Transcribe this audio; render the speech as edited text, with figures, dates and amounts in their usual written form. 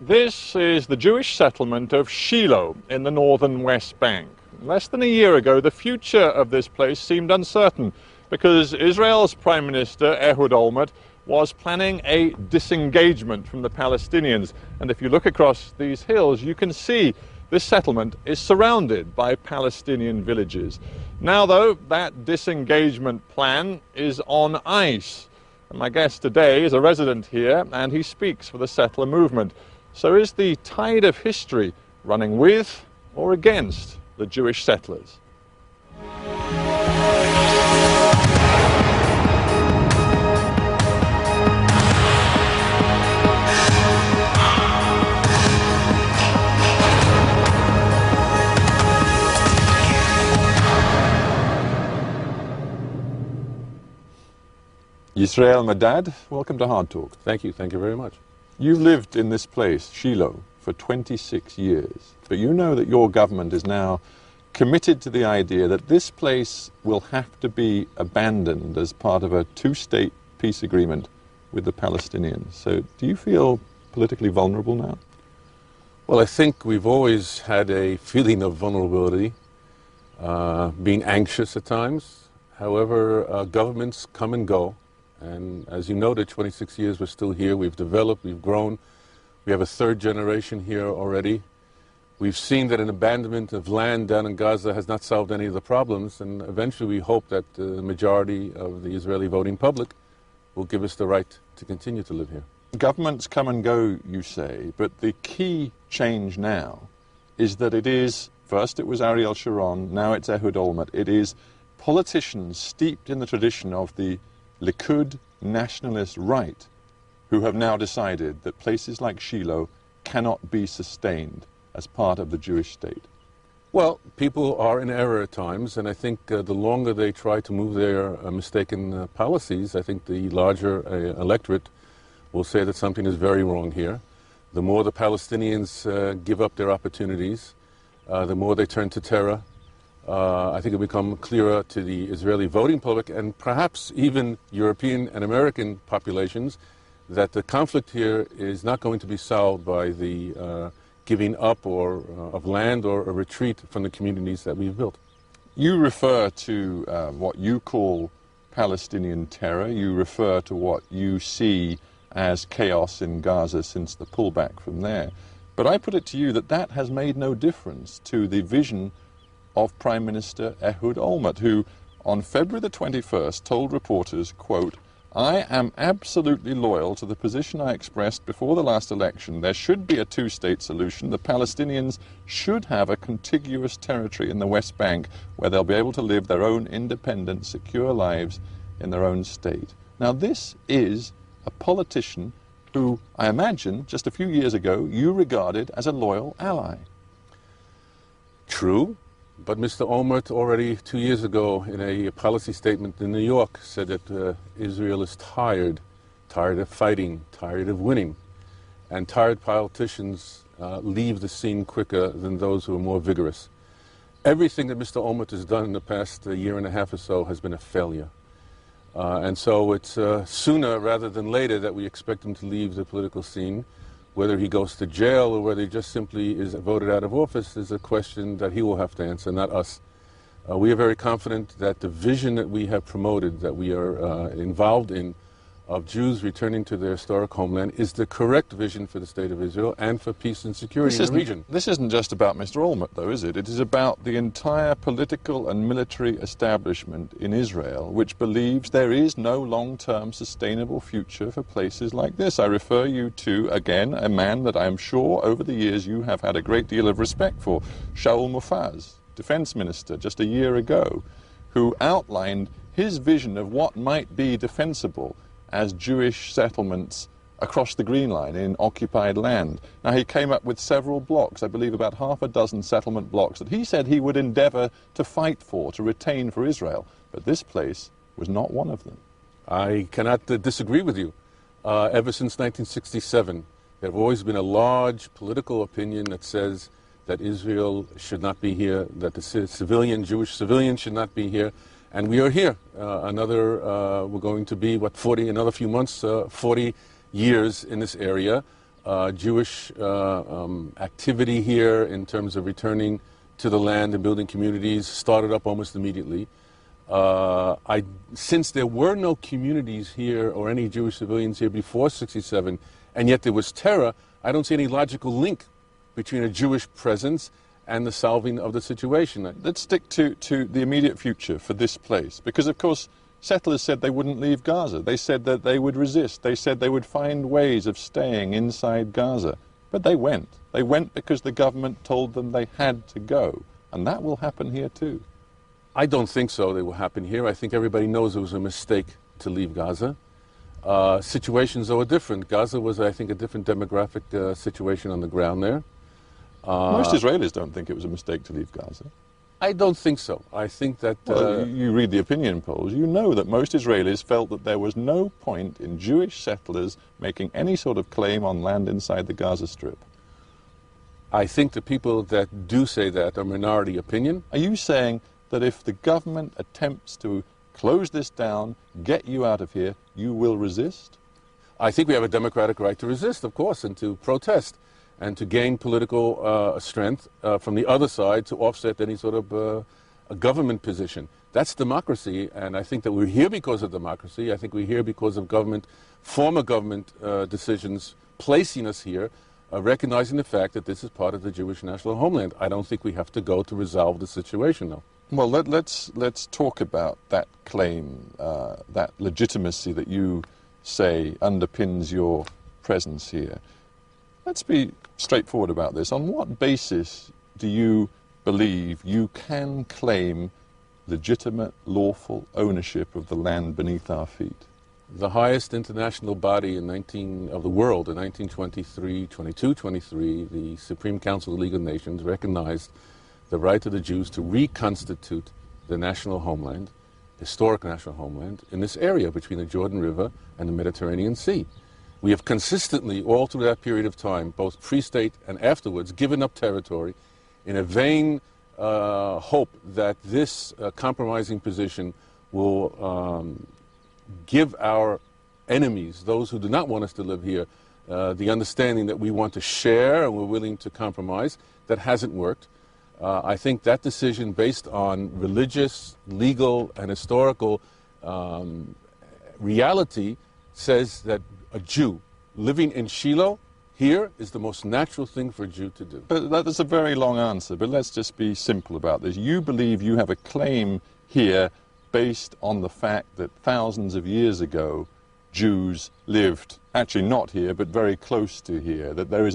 This is the Jewish settlement of Shiloh in the northern West Bank. Less than a year ago, the future of this place seemed uncertain because Israel's Prime Minister, Ehud Olmert, was planning a disengagement from the Palestinians. And if you look across these hills, you can see this settlement is surrounded by Palestinian villages. Now, though, that disengagement plan is on ice. And my guest today is a resident here, and he speaks for the settler movement. So is the tide of history running with or against the Jewish settlers? Yisrael Madad, welcome to Hard Talk. Thank you very much. You've lived in this place, Shiloh, for 26 years, but you know that your government is now committed to the idea that this place will have to be abandoned as part of a two-state peace agreement with the Palestinians. So do you feel politically vulnerable now? Well, I think we've always had a feeling of vulnerability, being anxious at times. However, governments come and go. And as you noted, 26 years we're still here. We've developed, we've grown. We have a third generation here already. We've seen that an abandonment of land down in Gaza has not solved any of the problems, and eventually we hope that the majority of the Israeli voting public will give us the right to continue to live here. Governments come and go, you say, but the key change now is that it is, first it was Ariel Sharon, now it's Ehud Olmert. It is politicians steeped in the tradition of the Likud nationalist right who have now decided that places like Shiloh cannot be sustained as part of the Jewish state. Well, people are in error at times, and I think the longer they try to move their mistaken policies, I think the larger electorate will say that something is very wrong here. The more the Palestinians give up their opportunities, the more they turn to terror. I think it will become clearer to the Israeli voting public and perhaps even European and American populations that the conflict here is not going to be solved by the giving up of land or a retreat from the communities that we've built. You refer to what you call Palestinian terror. You refer to what you see as chaos in Gaza since the pullback from there. But I put it to you that that has made no difference to the vision of Prime Minister Ehud Olmert, who on February the 21st told reporters, quote, "I am absolutely loyal to the position I expressed before the last election. There should be a two-state solution. The Palestinians should have a contiguous territory in the West Bank where they'll be able to live their own independent, secure lives in their own state." Now this is a politician who, I imagine, just a few years ago, you regarded as a loyal ally. True. But Mr. Olmert already 2 years ago in a policy statement in New York said that Israel is tired of fighting, tired of winning. And tired politicians leave the scene quicker than those who are more vigorous. Everything that Mr. Olmert has done in the past year and a half or so has been a failure. And so it's sooner rather than later that we expect him to leave the political scene. Whether he goes to jail or whether he just simply is voted out of office is a question that he will have to answer, not us. We are very confident that the vision that we have promoted, that we are involved in, of Jews returning to their historic homeland is the correct vision for the State of Israel and for peace and security in the region. This isn't just about Mr. Olmert, though, is it? It is about the entire political and military establishment in Israel, which believes there is no long-term sustainable future for places like this. I refer you to, again, a man that I'm sure over the years you have had a great deal of respect for, Shaul Mofaz, defense minister, just a year ago, who outlined his vision of what might be defensible as Jewish settlements across the Green Line in occupied land. Now, he came up with several blocks, I believe about half a dozen settlement blocks, that he said he would endeavor to fight for, to retain for Israel. But this place was not one of them. I cannot disagree with you. Ever since 1967, there have always been a large political opinion that says that Israel should not be here, that the Jewish civilians should not be here. And we are here. We're going to be, another few months, 40 years in this area. Jewish activity here in terms of returning to the land and building communities started up almost immediately. Since there were no communities here or any Jewish civilians here before '67, and yet there was terror, I don't see any logical link between a Jewish presence and the solving of the situation. Let's stick to the immediate future for this place, because of course settlers said they wouldn't leave Gaza. They said that they would resist. They said they would find ways of staying inside Gaza. But they went. They went because the government told them they had to go. And that will happen here too. I don't think so. They will happen here. I think everybody knows it was a mistake to leave Gaza. Situations, though, are different. Gaza was, I think, a different demographic situation on the ground there. Most Israelis don't think it was a mistake to leave Gaza. I don't think so. I think that... Well, you read the opinion polls, you know that most Israelis felt that there was no point in Jewish settlers making any sort of claim on land inside the Gaza Strip. I think the people that do say that are minority opinion. Are you saying that if the government attempts to close this down, get you out of here, you will resist? I think we have a democratic right to resist, of course, and to protest, and to gain political strength from the other side to offset any sort of a government position. That's democracy, and I think that we're here because of democracy. I think we're here because of former government decisions placing us here, recognizing the fact that this is part of the Jewish national homeland. I don't think we have to go to resolve the situation, though. Well, let's talk about that claim, that legitimacy that you say underpins your presence here. Let's be straightforward about this. On what basis do you believe you can claim legitimate, lawful ownership of the land beneath our feet? The highest international body of the world in 1923, 23, the Supreme Council of the League of Nations recognized the right of the Jews to reconstitute the national homeland, historic national homeland, in this area between the Jordan River and the Mediterranean Sea. We have consistently, all through that period of time, both pre-state and afterwards, given up territory in a vain hope that this compromising position will give our enemies, those who do not want us to live here, the understanding that we want to share and we're willing to compromise. That hasn't worked. I think that decision, based on religious, legal, and historical reality, says that a Jew living in Shiloh here is the most natural thing for a Jew to do. But that is a very long answer, but let's just be simple about this. You believe you have a claim here based on the fact that thousands of years ago Jews lived, actually not here, but very close to here, that there is